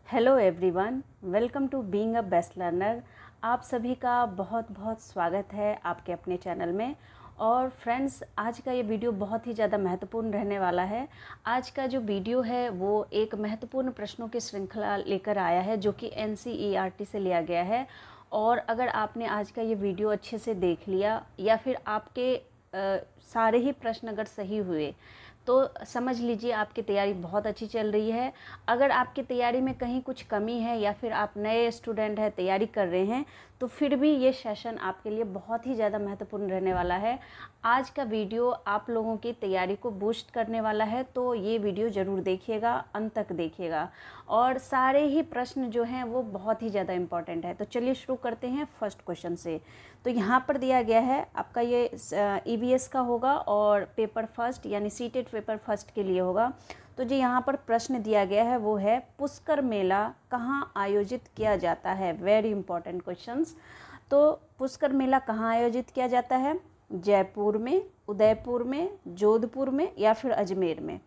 Hello everyone, welcome to being a best learner. आप सभी का बहुत बहुत स्वागत है आपके अपने चैनल में। और फ्रेंड्स, आज का ये वीडियो बहुत ही ज़्यादा महत्वपूर्ण रहने वाला है। आज का जो वीडियो है वो एक महत्वपूर्ण प्रश्नों की श्रृंखला लेकर आया है जो कि NCERT से लिया गया है। और अगर आपने आज का ये वीडियो अच्छे से देख लिया या फिर आपके सारे ही प्रश्न अगर सही हुए तो समझ लीजिए आपकी तैयारी बहुत अच्छी चल रही है। अगर आपकी तैयारी में कहीं कुछ कमी है या फिर आप नए स्टूडेंट हैं, तैयारी कर रहे हैं, तो फिर भी ये सेशन आपके लिए बहुत ही ज़्यादा महत्वपूर्ण रहने वाला है। आज का वीडियो आप लोगों की तैयारी को बूस्ट करने वाला है, तो ये वीडियो ज़रूर देखिएगा, अंत तक देखिएगा। और सारे ही प्रश्न जो हैं वो बहुत ही ज़्यादा इम्पॉर्टेंट है। तो चलिए शुरू करते हैं फर्स्ट क्वेश्चन से। तो यहाँ पर दिया गया है आपका ये EVS का होगा और पेपर फर्स्ट यानी सीटेट पेपर फर्स्ट के लिए होगा। तो जो यहाँ पर प्रश्न दिया गया है वो है, पुष्कर मेला कहाँ आयोजित किया जाता है। Very important questions. तो पुष्कर मेला कहाँ आयोजित किया जाता है? जयपुर में, उदयपुर में, जोधपुर में या फिर अजमेर में।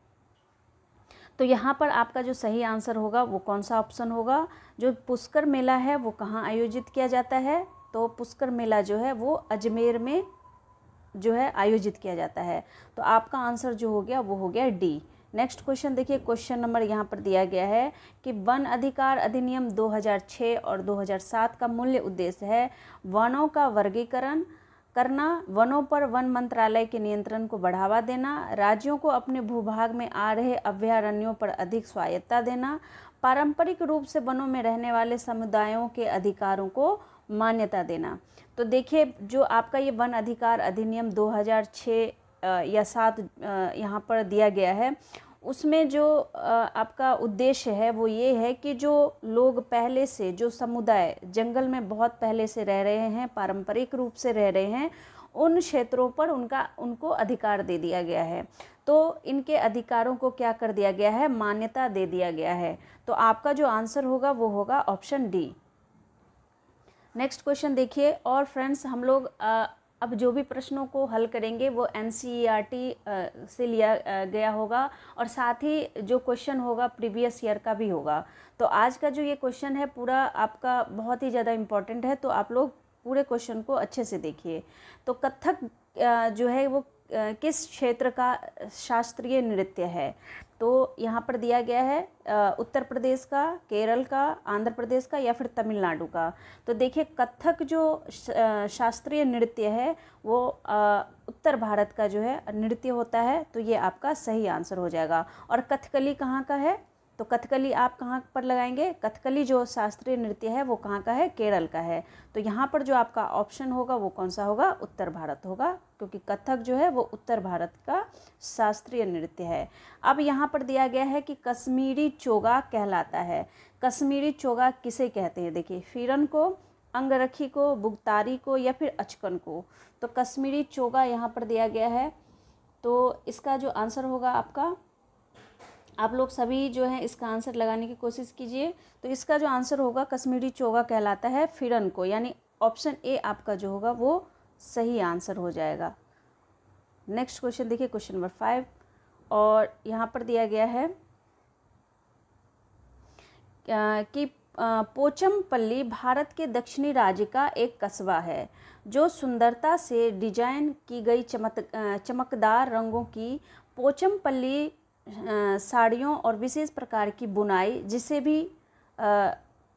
तो यहाँ पर आपका जो सही आंसर होगा वो कौन सा ऑप्शन होगा? जो पुष्कर मेला है वो कहाँ आयोजित किया जाता है? तो पुष्कर मेला जो है वो अजमेर में जो है आयोजित किया जाता है। तो आपका आंसर जो हो गया वो हो गया डी। नेक्स्ट क्वेश्चन देखिए, क्वेश्चन नंबर यहाँ पर दिया गया है कि वन अधिकार अधिनियम 2006 और 2007 का मूल्य उद्देश्य है वनों का वर्गीकरण करना, वनों पर वन मंत्रालय के नियंत्रण को बढ़ावा देना, राज्यों को अपने भूभाग में आ रहे अभयारण्यों पर अधिक स्वायत्ता देना, पारंपरिक रूप से वनों में रहने वाले समुदायों के अधिकारों को मान्यता देना। तो देखिए, जो आपका ये वन अधिकार अधिनियम 2006 या 7 यहाँ पर दिया गया है, उसमें जो आपका उद्देश्य है वो ये है कि जो लोग पहले से, जो समुदाय जंगल में बहुत पहले से रह रहे हैं, पारंपरिक रूप से रह रहे हैं, उन क्षेत्रों पर उनको अधिकार दे दिया गया है। तो इनके अधिकारों को क्या कर दिया गया है? मान्यता दे दिया गया है। तो आपका जो आंसर होगा वो होगा ऑप्शन डी। नेक्स्ट क्वेश्चन देखिए। और फ्रेंड्स, हम लोग अब जो भी प्रश्नों को हल करेंगे वो NCERT से लिया गया होगा और साथ ही जो क्वेश्चन होगा प्रीवियस ईयर का भी होगा। तो आज का जो ये क्वेश्चन है पूरा आपका बहुत ही ज़्यादा इम्पोर्टेंट है, तो आप लोग पूरे क्वेश्चन को अच्छे से देखिए। तो कथक जो है वो किस क्षेत्र का शास्त्रीय नृत्य है? तो यहाँ पर दिया गया है उत्तर प्रदेश का, केरल का, आंध्र प्रदेश का या फिर तमिलनाडु का। तो देखिए, कथक जो शास्त्रीय नृत्य है वो उत्तर भारत का जो है नृत्य होता है। तो ये आपका सही आंसर हो जाएगा। और कथकली कहाँ का है? तो कथकली आप कहाँ पर लगाएंगे? कथकली जो शास्त्रीय नृत्य है वो कहाँ का है? केरल का है। तो यहाँ पर जो आपका ऑप्शन होगा वो कौन सा होगा? उत्तर भारत होगा, क्योंकि कथक जो है वो उत्तर भारत का शास्त्रीय नृत्य है। अब यहाँ पर दिया गया है कि कश्मीरी चोगा कहलाता है। कश्मीरी चोगा किसे कहते हैं? देखिए, फिरन को, अंगरखी को, बुगतारी को या फिर अचकन को। तो कश्मीरी चोगा यहाँ पर दिया गया है। तो इसका जो आंसर होगा आपका, आप लोग सभी जो है इसका आंसर लगाने की कोशिश कीजिए। तो इसका जो आंसर होगा कश्मीरी चोगा कहलाता है फिरन को, यानी ऑप्शन ए आपका जो होगा वो सही आंसर हो जाएगा। नेक्स्ट क्वेश्चन देखिए, क्वेश्चन नंबर 5। और यहाँ पर दिया गया है कि पोचमपल्ली भारत के दक्षिणी राज्य का एक कस्बा है जो सुंदरता से डिजाइन की गई चमकदार रंगों की पोचमपल्ली साड़ियों और विशेष प्रकार की बुनाई,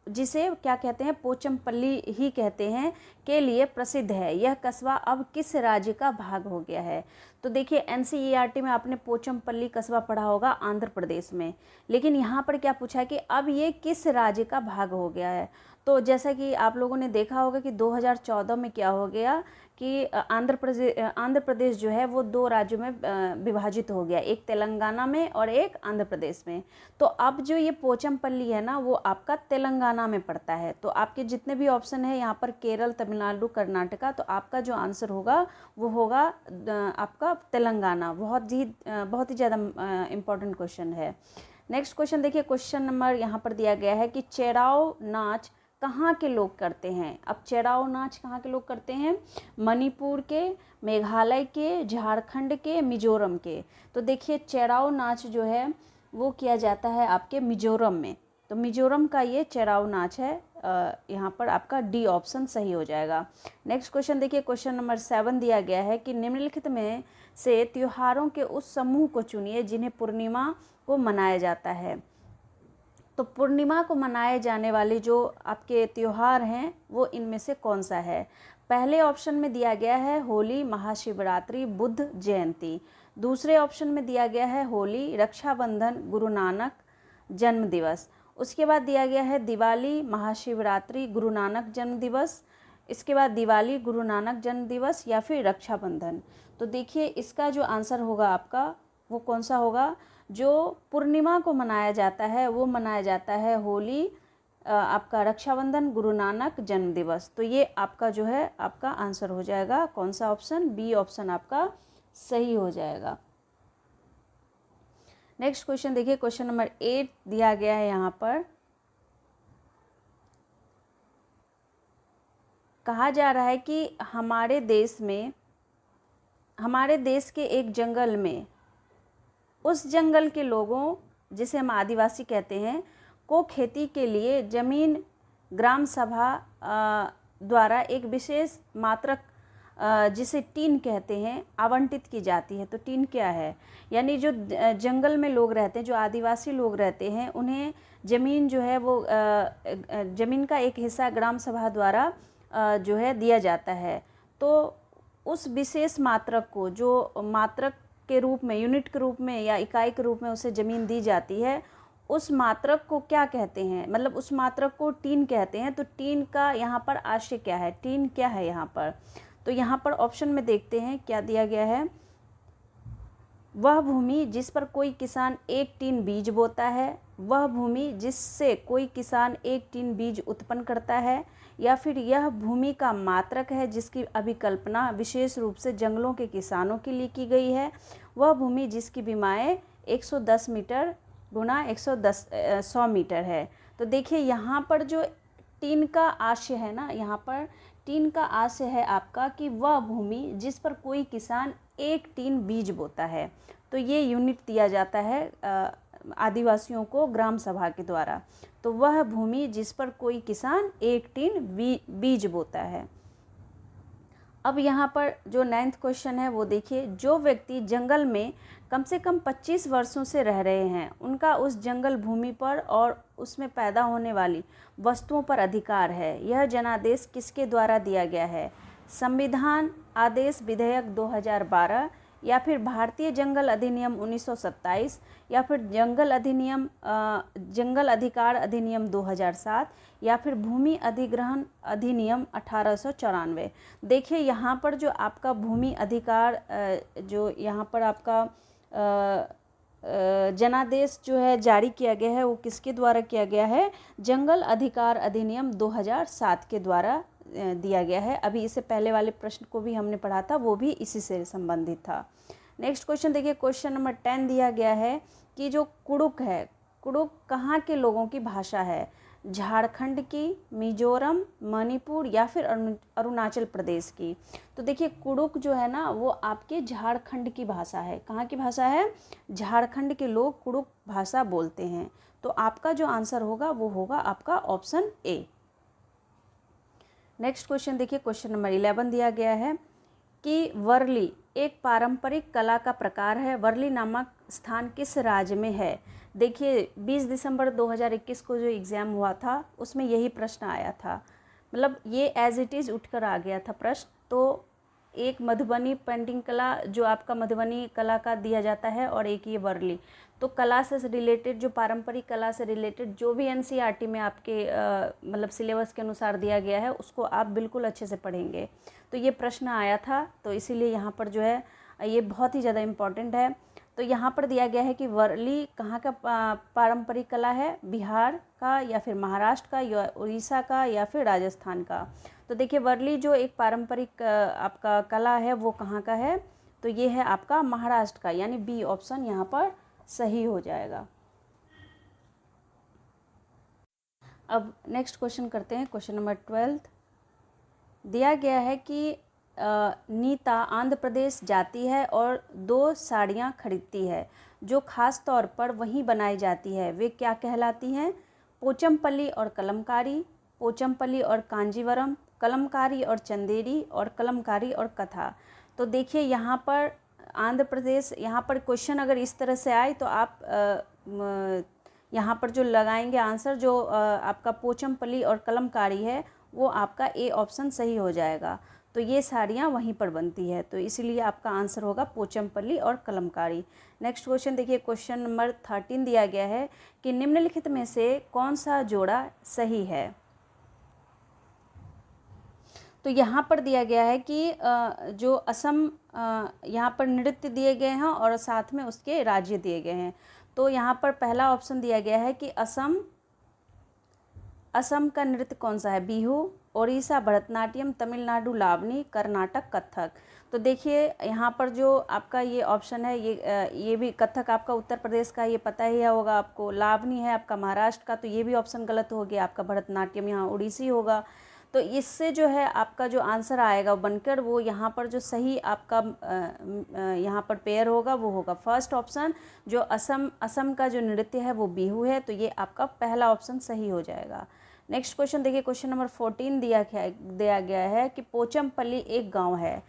जिसे क्या कहते हैं? पोचमपल्ली ही कहते हैं, के लिए प्रसिद्ध है। यह कस्बा अब किस राज्य का भाग हो गया है? तो देखिए, NCERT में आपने पोचमपल्ली कस्बा पढ़ा होगा आंध्र प्रदेश में, लेकिन यहाँ पर क्या पूछा है कि अब ये किस राज्य का भाग हो गया है? तो जैसा कि आप लोगों ने देखा होगा कि 2014 में क्या हो गया कि आंध्र प्रदेश जो है वो 2 राज्यों में विभाजित हो गया, एक तेलंगाना में और एक आंध्र प्रदेश में। तो अब जो ये पोचमपल्ली है ना वो आपका तेलंगाना में पड़ता है। तो आपके जितने भी ऑप्शन है यहाँ पर केरल, तमिलनाडु, कर्नाटका, तो आपका जो आंसर होगा वो होगा आपका तेलंगाना। बहुत ही ज़्यादा इम्पोर्टेंट क्वेश्चन है। नेक्स्ट क्वेश्चन देखिए, क्वेश्चन नंबर यहाँ पर दिया गया है कि चेराव नाच कहाँ के लोग करते हैं? अब चेराव नाच कहाँ के लोग करते हैं? मणिपुर के, मेघालय के, झारखंड के, मिजोरम के। तो देखिए, चेराव नाच जो है वो किया जाता है आपके मिजोरम में। तो मिजोरम का ये चेराव नाच है। यहाँ पर आपका डी ऑप्शन सही हो जाएगा। नेक्स्ट क्वेश्चन देखिए, क्वेश्चन नंबर 7 दिया गया है कि निम्नलिखित में से त्योहारों के उस समूह को चुनिए जिन्हें पूर्णिमा को मनाया जाता है। तो पूर्णिमा को मनाए जाने वाले जो आपके त्योहार हैं वो इनमें से कौन सा है? पहले ऑप्शन में दिया गया है होली, महाशिवरात्रि, बुद्ध जयंती। दूसरे ऑप्शन में दिया गया है होली, रक्षाबंधन, गुरु नानक जन्म दिवस। उसके बाद दिया गया है दिवाली, महाशिवरात्रि, गुरु नानक जन्म दिवस। इसके बाद दिवाली, गुरु नानक जन्म दिवस या फिर रक्षाबंधन। तो देखिए इसका जो आंसर होगा आपका वो कौन सा होगा? जो पूर्णिमा को मनाया जाता है वो मनाया जाता है होली, आपका रक्षाबंधन, गुरु नानक जन्म दिवस। तो ये आपका जो है आपका आंसर हो जाएगा कौन सा ऑप्शन? बी ऑप्शन आपका सही हो जाएगा। नेक्स्ट क्वेश्चन देखिए, क्वेश्चन नंबर 8 दिया गया है। यहाँ पर कहा जा रहा है कि हमारे देश के एक जंगल में उस जंगल के लोगों, जिसे हम आदिवासी कहते हैं, को खेती के लिए जमीन ग्राम सभा द्वारा एक विशेष मात्रक, जिसे टीन कहते हैं, आवंटित की जाती है। तो टीन क्या है? यानी जो जंगल में लोग रहते हैं, जो आदिवासी लोग रहते हैं, उन्हें ज़मीन जो है वो ज़मीन का एक हिस्सा ग्राम सभा द्वारा जो है दिया जाता है। तो उस विशेष मात्रक को, जो मात्रक के रूप में, यूनिट के रूप में या इकाई के रूप में उसे ज़मीन दी जाती है, उस मात्रक को क्या कहते हैं? मतलब उस मात्रक को टीन कहते हैं। तो टीन का यहाँ पर आशय क्या है? टीन क्या है यहाँ पर? तो यहाँ पर ऑप्शन में देखते हैं क्या दिया गया है। वह भूमि जिस पर कोई किसान एक टीन बीज बोता है, वह भूमि जिससे कोई किसान एक टीन बीज उत्पन्न करता है, या फिर यह भूमि का मात्रक है जिसकी अभिकल्पना विशेष रूप से जंगलों के किसानों के लिए की गई है, वह भूमि जिसकी विमाएँ 110 मीटर गुना 100 मीटर है। तो देखिए यहाँ पर जो टीन का आशय है ना, यहाँ पर टीन का आशय है आपका कि वह भूमि जिस पर कोई किसान एक टीन बीज बोता है। तो ये यूनिट दिया जाता है आदिवासियों को ग्राम सभा के द्वारा। तो वह भूमि जिस पर कोई किसान एक टीन बीज बोता है। अब यहाँ पर जो 9th क्वेश्चन है वो देखिए, जो व्यक्ति जंगल में कम से कम 25 वर्षों से रह रहे हैं, उनका उस जंगल भूमि पर और उसमें पैदा होने वाली वस्तुओं पर अधिकार है। यह जनादेश किसके द्वारा दिया गया है? संविधान आदेश विधेयक 2012, या फिर भारतीय जंगल अधिनियम 1927, या फिर जंगल अधिकार अधिनियम 2007, या फिर भूमि अधिग्रहण अधिनियम 1894। देखिए यहाँ पर जो आपका भूमि अधिकार, जो यहाँ पर आपका जनादेश जो है जारी किया गया है वो किसके द्वारा किया गया है? जंगल अधिकार अधिनियम 2007 के द्वारा दिया गया है। अभी इससे पहले वाले प्रश्न को भी हमने पढ़ा था, वो भी इसी से संबंधित था। नेक्स्ट क्वेश्चन देखिए, क्वेश्चन नंबर 10 दिया गया है कि जो कुडुक है, कुडुक कहाँ के लोगों की भाषा है? झारखंड की, मिजोरम, मणिपुर या फिर अरुणाचल प्रदेश की? तो देखिए कुडुक जो है ना वो आपके झारखंड की भाषा है। कहाँ की भाषा है? झारखंड के लोग कुडुक भाषा बोलते हैं। तो आपका जो आंसर होगा वो होगा आपका ऑप्शन ए। नेक्स्ट क्वेश्चन देखिए, क्वेश्चन नंबर 11 दिया गया है कि वर्ली एक पारंपरिक कला का प्रकार है। वर्ली नामक स्थान किस राज्य में है? देखिए 20 दिसंबर 2021 को जो एग्ज़ाम हुआ था उसमें यही प्रश्न आया था, मतलब ये एज इट इज़ उठकर आ गया था प्रश्न। तो एक मधुबनी पेंटिंग कला जो आपका मधुबनी कला का दिया जाता है, और एक ये वर्ली। तो कला से रिलेटेड, जो पारंपरिक कला से रिलेटेड जो भी एनसीईआरटी में आपके मतलब सिलेबस के अनुसार दिया गया है उसको आप बिल्कुल अच्छे से पढ़ेंगे। तो ये प्रश्न आया था, तो इसीलिए यहाँ पर जो है ये बहुत ही ज़्यादा इम्पॉर्टेंट है। तो यहाँ पर दिया गया है कि वर्ली कहाँ का पारंपरिक कला है? बिहार का, या फिर महाराष्ट्र का, या उड़ीसा का, या फिर राजस्थान का? तो देखिए वर्ली जो एक पारंपरिक आपका कला है वो कहाँ का है? तो ये है आपका महाराष्ट्र का, यानी बी ऑप्शन यहाँ पर सही हो जाएगा। अब नेक्स्ट क्वेश्चन करते हैं, क्वेश्चन नंबर 12 दिया गया है कि नीता आंध्र प्रदेश जाती है और 2 साड़ियाँ खरीदती है जो ख़ास तौर पर वहीं बनाई जाती है, वे क्या कहलाती हैं? पोचमपल्ली और कलमकारी, पोचमपल्ली और कांजीवरम, कलमकारी और चंदेरी, और कलमकारी और कथा। तो देखिए यहाँ पर आंध्र प्रदेश, यहाँ पर क्वेश्चन अगर इस तरह से आए तो आप यहाँ पर जो लगाएंगे आंसर, जो आपका पोचमपल्ली और कलमकारी है वो आपका ए ऑप्शन सही हो जाएगा। तो ये साड़ियाँ वहीं पर बनती है, तो इसीलिए आपका आंसर होगा पोचमपल्ली और कलमकारी। नेक्स्ट क्वेश्चन देखिए, क्वेश्चन नंबर 13 दिया गया है कि निम्नलिखित में से कौन सा जोड़ा सही है। तो यहाँ पर दिया गया है कि जो असम, यहाँ पर नृत्य दिए गए हैं और साथ में उसके राज्य दिए गए हैं। तो यहाँ पर पहला ऑप्शन दिया गया है कि असम का नृत्य कौन सा है, बिहू, ओडिशा भरतनाट्यम, तमिलनाडु लावनी, कर्नाटक कथक। तो देखिए यहाँ पर जो आपका ये ऑप्शन है, ये भी कथक आपका उत्तर प्रदेश का, ये पता ही होगा आपको। लावनी है आपका महाराष्ट्र का, तो ये भी ऑप्शन गलत हो गया। आपका भरतनाट्यम यहाँ उड़ीसी होगा। तो इससे जो है आपका जो आंसर आएगा बनकर, वो यहाँ पर जो सही आपका यहाँ पर पेयर होगा वो होगा फर्स्ट ऑप्शन, जो असम का जो नृत्य है वो बिहू है। तो ये आपका पहला ऑप्शन सही हो जाएगा। नेक्स्ट क्वेश्चन देखिए, क्वेश्चन नंबर 14 दिया गया है कि पोचमपल्ली एक गांव है।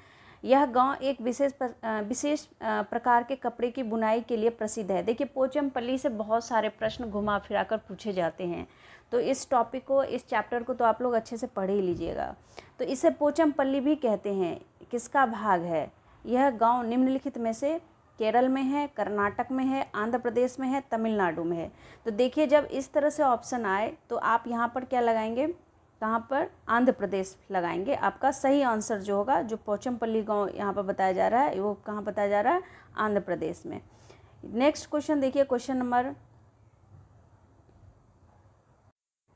यह गांव एक विशेष प्रकार के कपड़े की बुनाई के लिए प्रसिद्ध है। देखिए पोचमपल्ली से बहुत सारे प्रश्न घुमा फिरा कर पूछे जाते हैं, तो इस टॉपिक को, इस चैप्टर को तो आप लोग अच्छे से पढ़ ही लीजिएगा। तो इसे पोचमपल्ली भी कहते हैं। किसका भाग है यह गांव? निम्नलिखित में से केरल में है, कर्नाटक में है, आंध्र प्रदेश में है, तमिलनाडु में है। तो देखिए जब इस तरह से ऑप्शन आए तो आप यहाँ पर क्या लगाएंगे, कहाँ पर? आंध्र प्रदेश लगाएंगे। आपका सही आंसर जो होगा, जो पोचमपल्ली गांव यहाँ पर बताया जा रहा है, वो कहाँ बताया जा रहा है? आंध्र प्रदेश में। नेक्स्ट क्वेश्चन देखिए, क्वेश्चन नंबर,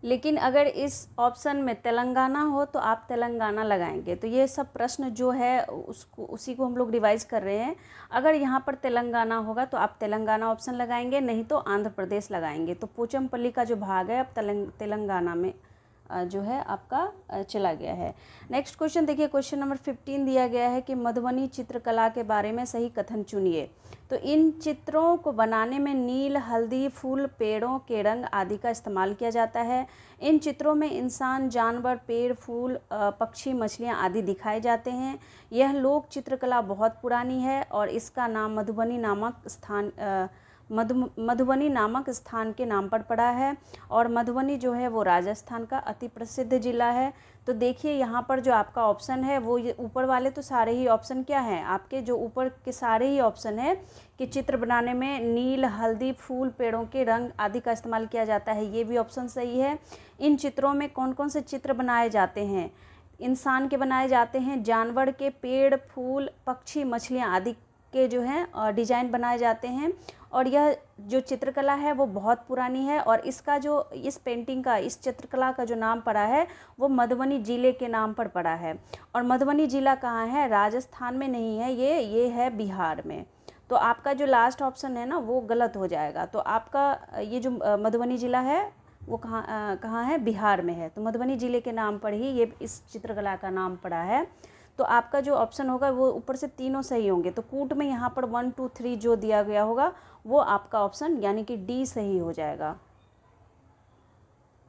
लेकिन अगर इस ऑप्शन में तेलंगाना हो तो आप तेलंगाना लगाएंगे। तो ये सब प्रश्न जो है उसी को हम लोग रिवाइज कर रहे हैं। अगर यहाँ पर तेलंगाना होगा तो आप तेलंगाना ऑप्शन लगाएंगे, नहीं तो आंध्र प्रदेश लगाएंगे। तो पोचमपल्ली का जो भाग है अब तेलंगाना में जो है आपका चला गया है। नेक्स्ट क्वेश्चन देखिए, क्वेश्चन नंबर 15 दिया गया है कि मधुबनी चित्रकला के बारे में सही कथन चुनिए। तो इन चित्रों को बनाने में नील, हल्दी, फूल, पेड़ों के रंग आदि का इस्तेमाल किया जाता है। इन चित्रों में इंसान, जानवर, पेड़, फूल, पक्षी, मछलियाँ आदि दिखाए जाते हैं। यह लोक चित्रकला बहुत पुरानी है और इसका नाम मधुबनी नामक स्थान के नाम पर पड़ा है। और मधुबनी जो है वो राजस्थान का अति प्रसिद्ध जिला है। तो देखिए यहाँ पर जो आपका ऑप्शन है वो, ये ऊपर वाले तो सारे ही ऑप्शन क्या हैं आपके, जो ऊपर के सारे ही ऑप्शन है कि चित्र बनाने में नील, हल्दी, फूल, पेड़ों के रंग आदि का इस्तेमाल किया जाता है, ये भी ऑप्शन सही है। इन चित्रों में कौन कौन से चित्र बनाए जाते हैं? इंसान के बनाए जाते हैं, जानवर के, पेड़, फूल, पक्षी, मछलियाँ आदि के जो हैं डिजाइन बनाए जाते हैं। और यह जो चित्रकला है वो बहुत पुरानी है और इसका जो, इस पेंटिंग का, इस चित्रकला का जो नाम पड़ा है वो मधुबनी ज़िले के नाम पर पड़ा है। और मधुबनी ज़िला कहाँ है? राजस्थान में नहीं है, ये है बिहार में। तो आपका जो लास्ट ऑप्शन है ना वो गलत हो जाएगा। तो आपका ये जो मधुबनी ज़िला है वो कहाँ है? बिहार में है। तो मधुबनी ज़िले के नाम पर ही ये इस चित्रकला का नाम पड़ा है। तो आपका जो ऑप्शन होगा वो ऊपर से तीनों सही होंगे। तो कूट में यहाँ पर 1, 2, 3 जो दिया गया होगा वो आपका ऑप्शन यानी कि डी सही हो जाएगा।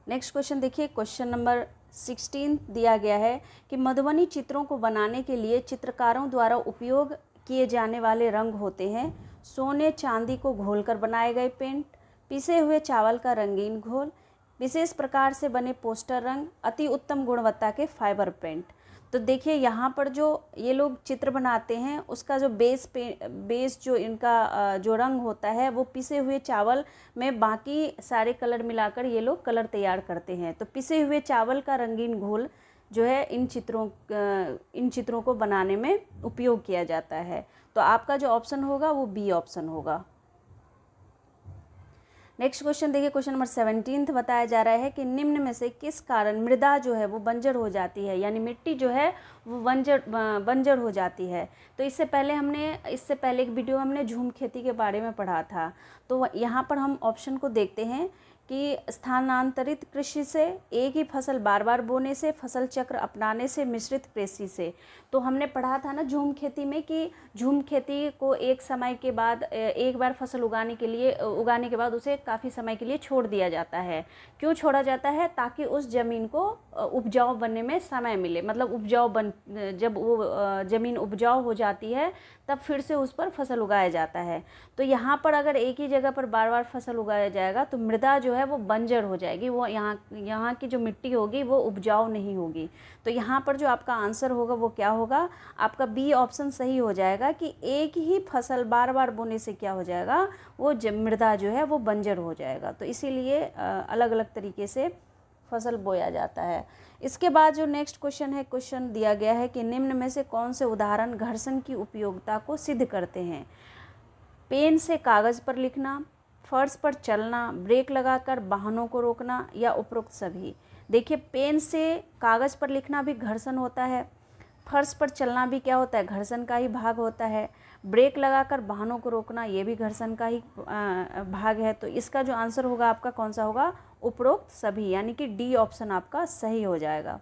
नेक्स्ट क्वेश्चन देखिए, क्वेश्चन नंबर 16 दिया गया है कि मधुबनी चित्रों को बनाने के लिए चित्रकारों द्वारा उपयोग किए जाने वाले रंग होते हैं सोने चांदी को घोलकर बनाए गए पेंट, पिसे हुए चावल का रंगीन घोल, विशेष प्रकार से बने पोस्टर रंग, अति उत्तम गुणवत्ता के फाइबर पेंट। तो देखिए यहाँ पर जो ये लोग चित्र बनाते हैं उसका जो बेस जो इनका जो रंग होता है वो पिसे हुए चावल में बाकी सारे कलर मिलाकर ये लोग कलर तैयार करते हैं। तो पिसे हुए चावल का रंगीन घोल जो है इन चित्रों को बनाने में उपयोग किया जाता है। तो आपका जो ऑप्शन होगा वो बी ऑप्शन होगा। नेक्स्ट क्वेश्चन देखिए, क्वेश्चन नंबर 17 बताया जा रहा है कि निम्न में से किस कारण मृदा जो है वो बंजर हो जाती है, यानी मिट्टी जो है वो बंजर हो जाती है। तो इससे पहले एक वीडियो हमने झूम खेती के बारे में पढ़ा था। तो यहाँ पर हम ऑप्शन को देखते हैं कि स्थानांतरित कृषि से, एक ही फसल बार बार बोने से, फसल चक्र अपनाने से, मिश्रित कृषि से। तो हमने पढ़ा था ना झूम खेती में कि झूम खेती को एक समय के बाद एक बार फसल उगाने के बाद उसे काफ़ी समय के लिए छोड़ दिया जाता है। क्यों छोड़ा जाता है? ताकि उस ज़मीन को उपजाऊ बनने में समय मिले, मतलब जब वो ज़मीन उपजाऊ हो जाती है तब फिर से उस पर फसल उगाया जाता है। तो यहाँ पर अगर एक ही जगह पर बार बार फसल उगाया जाएगा तो मृदा जो है वो बंजर हो जाएगी, वो यहाँ की जो मिट्टी होगी वो उपजाऊ नहीं होगी। तो यहाँ पर जो आपका आंसर होगा वो क्या होगा? आपका बी ऑप्शन सही हो जाएगा कि एक ही फसल बार बार बोने से क्या हो जाएगा, वो मृदा जो है वो बंजर हो जाएगा। तो इसीलिए अलग अलग तरीके से फसल बोया जाता है। इसके बाद जो नेक्स्ट क्वेश्चन दिया गया है कि निम्न में से कौन से उदाहरण घर्षण की उपयोगिता को सिद्ध करते हैं? पेन से कागज़ पर लिखना, फर्श पर चलना, ब्रेक लगाकर वाहनों को रोकना, या उपरोक्त सभी। देखिए, पेन से कागज़ पर लिखना भी घर्षण होता है, फर्श पर चलना भी क्या होता है? घर्षण का ही भाग होता है। ब्रेक लगाकर वाहनों को रोकना, ये भी घर्षण का ही भाग है। तो इसका जो आंसर होगा आपका कौन सा होगा? उपरोक्त सभी, यानी कि डी ऑप्शन आपका सही हो जाएगा।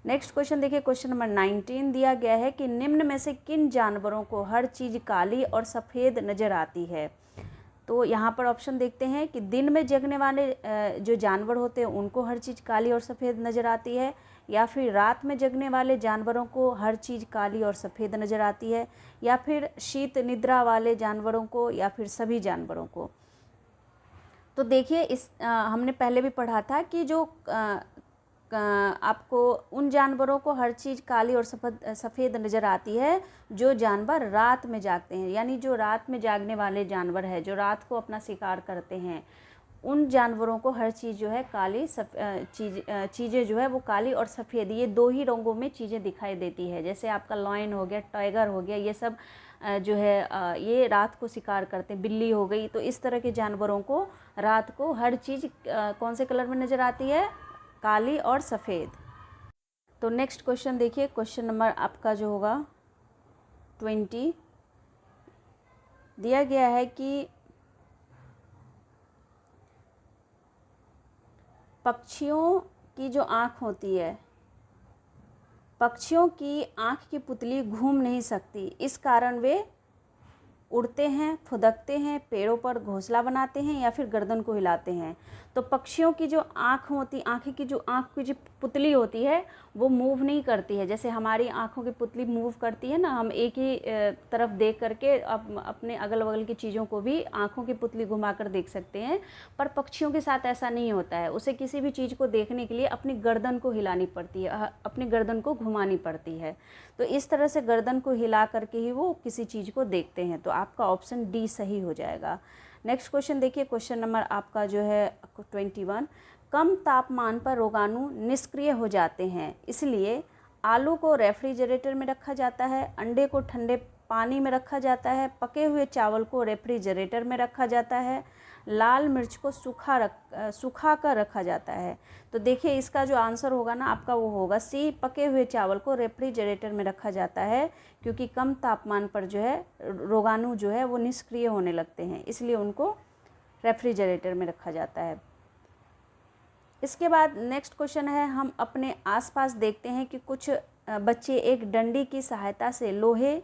नेक्स्ट क्वेश्चन देखिए, क्वेश्चन नंबर 19 दिया गया है कि निम्न में से किन जानवरों को हर चीज़ काली और सफ़ेद नज़र आती है? तो यहाँ पर ऑप्शन देखते हैं कि दिन में जगने वाले जो जानवर होते हैं उनको हर चीज़ काली और सफ़ेद नज़र आती है, या फिर रात में जगने वाले जानवरों को हर चीज़ काली और सफ़ेद नज़र आती है, या फिर शीत निद्रा वाले जानवरों को, या फिर सभी जानवरों को। तो देखिए, हमने पहले भी पढ़ा था कि जो आपको उन जानवरों को हर चीज़ काली और सफ़ेद नज़र आती है जो जानवर रात में जागते हैं, यानी जो रात में जागने वाले जानवर है, जो रात को अपना शिकार करते हैं, उन जानवरों को हर चीज़ जो है काली चीज़ें जो है वो काली और सफ़ेद, ये दो ही रंगों में चीज़ें दिखाई देती है। जैसे आपका लॉयन हो गया, टाइगर हो गया, ये सब जो है ये रात को शिकार करते हैं, बिल्ली हो गई। तो इस तरह के जानवरों को रात को हर चीज़ कौन से कलर में नज़र आती है? काली और सफ़ेद। तो नेक्स्ट क्वेश्चन देखिए, क्वेश्चन नंबर आपका जो होगा 20 दिया गया है कि पक्षियों की जो आँख होती है, पक्षियों की आँख की पुतली घूम नहीं सकती, इस कारण वे उड़ते हैं, फुदकते हैं, पेड़ों पर घोंसला बनाते हैं, या फिर गर्दन को हिलाते हैं। तो पक्षियों की जो आँख की जो पुतली होती है वो मूव नहीं करती है। जैसे हमारी आँखों की पुतली मूव करती है ना, हम एक ही तरफ देख करके अपने अगल बगल की चीज़ों को भी आँखों की पुतली घुमाकर देख सकते हैं, पर पक्षियों के साथ ऐसा नहीं होता है। उसे किसी भी चीज़ को देखने के लिए अपनी गर्दन को हिलानी पड़ती है, अपनी गर्दन को घुमानी पड़ती है। तो इस तरह से गर्दन को हिला करके ही वो किसी चीज़ को देखते हैं। तो आपका ऑप्शन डी सही हो जाएगा। नेक्स्ट क्वेश्चन देखिए, क्वेश्चन नंबर आपका जो है 21, कम तापमान पर रोगाणु निष्क्रिय हो जाते हैं, इसलिए आलू को रेफ्रिजरेटर में रखा जाता है, अंडे को ठंडे पानी में रखा जाता है, पके हुए चावल को रेफ्रिजरेटर में रखा जाता है, लाल मिर्च को सूखा कर रखा जाता है। तो देखिए, इसका जो आंसर होगा ना आपका वो होगा सी, पके हुए चावल को रेफ्रिजरेटर में रखा जाता है, क्योंकि कम तापमान पर जो है रोगाणु जो है वो निष्क्रिय होने लगते हैं, इसलिए उनको रेफ्रिजरेटर में रखा जाता है। इसके बाद नेक्स्ट क्वेश्चन है, हम अपने आसपास देखते हैं कि कुछ बच्चे एक डंडी की सहायता से लोहे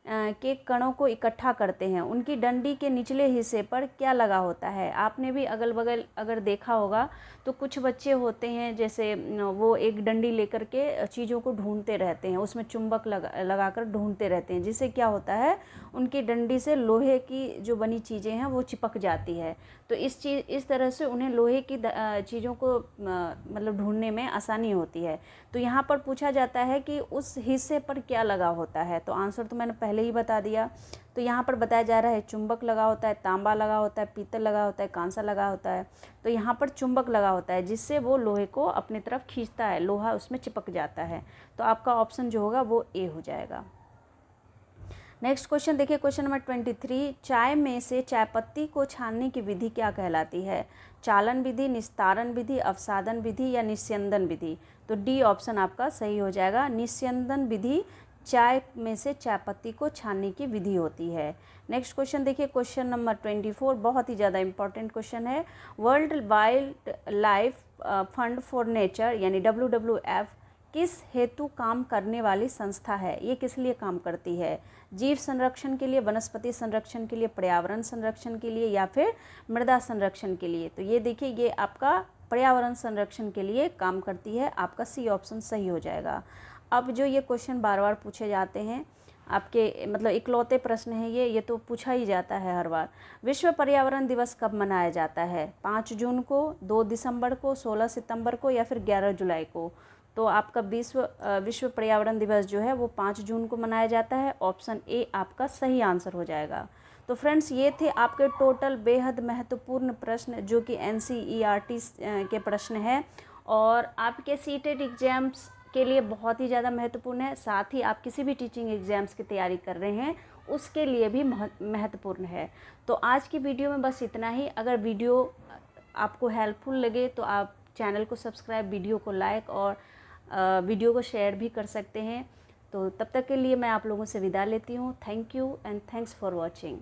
के कणों को इकट्ठा करते हैं। उनकी डंडी के निचले हिस्से पर क्या लगा होता है? आपने भी अगल बगल अगर देखा होगा तो कुछ बच्चे होते हैं, जैसे वो एक डंडी लेकर के चीज़ों को ढूंढते रहते हैं, उसमें चुंबक लगाकर ढूंढते रहते हैं, जिससे क्या होता है उनकी डंडी से लोहे की जो बनी चीज़ें हैं वो चिपक जाती है। तो इस तरह से उन्हें लोहे की चीज़ों को मतलब ढूंढने में आसानी होती है। तो यहाँ पर पूछा जाता है कि उस हिस्से पर क्या लगा होता है, तो आंसर तो मैंने पहले ही बता दिया। तो यहाँ पर बताया जा रहा है चुंबक लगा होता है, तांबा लगा होता है, पीतल लगा होता है, कांसा लगा होता है। तो यहाँ पर चुंबक लगा होता है, जिससे वो लोहे को अपनी तरफ खींचता है, लोहा उसमें चिपक जाता है। तो आपका ऑप्शन जो होगा वो ए हो जाएगा। नेक्स्ट क्वेश्चन देखिए, क्वेश्चन नंबर 23, चाय में से चायपत्ती को छानने की विधि क्या कहलाती है? चालन विधि, निस्तारण विधि, अवसादन विधि, या निस्यंदन विधि? तो डी ऑप्शन आपका सही हो जाएगा। निस्यंदन विधि चाय में से चाय पत्ती को छानने की विधि होती है। नेक्स्ट क्वेश्चन देखिए, क्वेश्चन नंबर 24, बहुत ही ज़्यादा इंपॉर्टेंट क्वेश्चन है। World wild life fund for nature यानी WWF किस हेतु काम करने वाली संस्था है? ये किस लिए काम करती है? जीव संरक्षण के लिए, वनस्पति संरक्षण के लिए, पर्यावरण संरक्षण के लिए या फिर मृदा संरक्षण के लिए? तो ये देखिए, ये आपका पर्यावरण संरक्षण के लिए काम करती है। आपका सी ऑप्शन सही हो जाएगा। अब जो ये क्वेश्चन बार बार पूछे जाते हैं आपके, मतलब इकलौते प्रश्न है ये तो पूछा ही जाता है हर बार। विश्व पर्यावरण दिवस कब मनाया जाता है? 5 जून को, 2 दिसंबर को, 16 सितंबर को या फिर 11 जुलाई को? तो आपका विश्व पर्यावरण दिवस जो है वो 5 जून को मनाया जाता है। ऑप्शन ए आपका सही आंसर हो जाएगा। तो फ्रेंड्स, ये थे आपके टोटल बेहद महत्वपूर्ण प्रश्न जो कि NCERT के प्रश्न हैं और आपके सीटेट एग्जाम्स के लिए बहुत ही ज़्यादा महत्वपूर्ण है। साथ ही आप किसी भी टीचिंग एग्ज़ाम्स की तैयारी कर रहे हैं उसके लिए भी महत्वपूर्ण है। तो आज की वीडियो में बस इतना ही। अगर वीडियो आपको हेल्पफुल लगे तो आप चैनल को सब्सक्राइब, वीडियो को लाइक और वीडियो को शेयर भी कर सकते हैं। तो तब तक के लिए मैं आप लोगों से विदा लेती हूँ। Thank you and thanks for watching.